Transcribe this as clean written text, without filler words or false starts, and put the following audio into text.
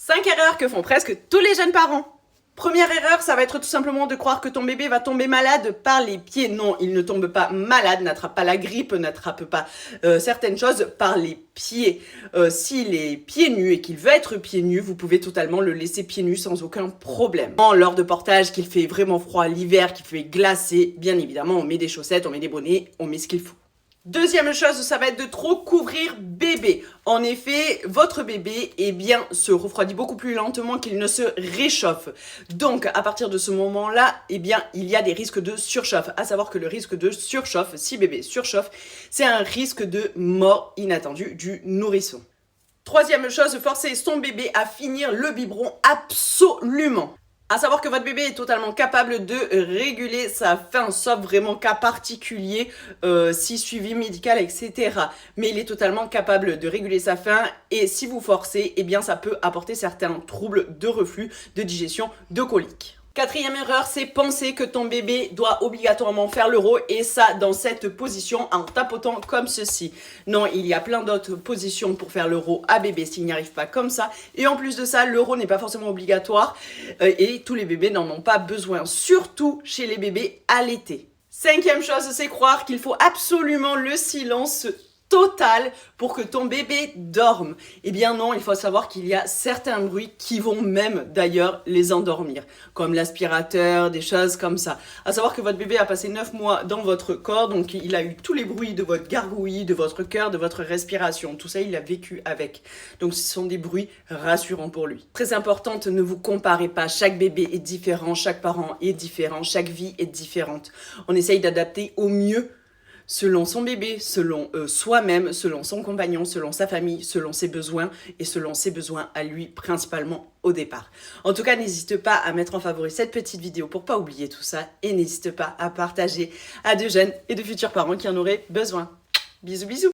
5 erreurs que font presque tous les jeunes parents. Première erreur, ça va être tout simplement de croire que ton bébé va tomber malade par les pieds. Non, il ne tombe pas malade, n'attrape pas la grippe, n'attrape pas certaines choses par les pieds. S'il est pieds nus et qu'il veut être pieds nus, vous pouvez totalement le laisser pieds nus sans aucun problème. Lors de portage, qu'il fait vraiment froid l'hiver, qu'il fait glacé, bien évidemment, on met des chaussettes, on met des bonnets, on met ce qu'il faut. Deuxième chose, ça va être de trop couvrir bébé. En effet, votre bébé se refroidit beaucoup plus lentement qu'il ne se réchauffe. Donc, à partir de ce moment-là, il y a des risques de surchauffe. À savoir que le risque de surchauffe, si bébé surchauffe, c'est un risque de mort inattendue du nourrisson. Troisième chose, forcez son bébé à finir le biberon absolument. À savoir que votre bébé est totalement capable de réguler sa faim, sauf vraiment cas particulier, si suivi médical, etc. Mais il est totalement capable de réguler sa faim et si vous forcez, ça peut apporter certains troubles de reflux, de digestion, de coliques. Quatrième erreur, c'est penser que ton bébé doit obligatoirement faire l'euro et ça dans cette position en tapotant comme ceci. Non, il y a plein d'autres positions pour faire l'euro à bébé s'il n'y arrive pas comme ça. Et en plus de ça, l'euro n'est pas forcément obligatoire et tous les bébés n'en ont pas besoin, surtout chez les bébés allaités. Cinquième chose, c'est croire qu'il faut absolument le silence total pour que ton bébé dorme. Eh bien non, il faut savoir qu'il y a certains bruits qui vont même d'ailleurs les endormir, comme l'aspirateur, des choses comme ça. À savoir que votre bébé a passé 9 mois dans votre corps, donc il a eu tous les bruits de votre gargouille, de votre cœur, de votre respiration. Tout ça, il a vécu avec. Donc ce sont des bruits rassurants pour lui. Très importante, ne vous comparez pas. Chaque bébé est différent, chaque parent est différent, chaque vie est différente. On essaye d'adapter au mieux selon son bébé, selon soi-même, selon son compagnon, selon sa famille, selon ses besoins et selon ses besoins à lui principalement au départ. En tout cas, n'hésite pas à mettre en favori cette petite vidéo pour pas oublier tout ça et n'hésite pas à partager à de jeunes et de futurs parents qui en auraient besoin. Bisous bisous.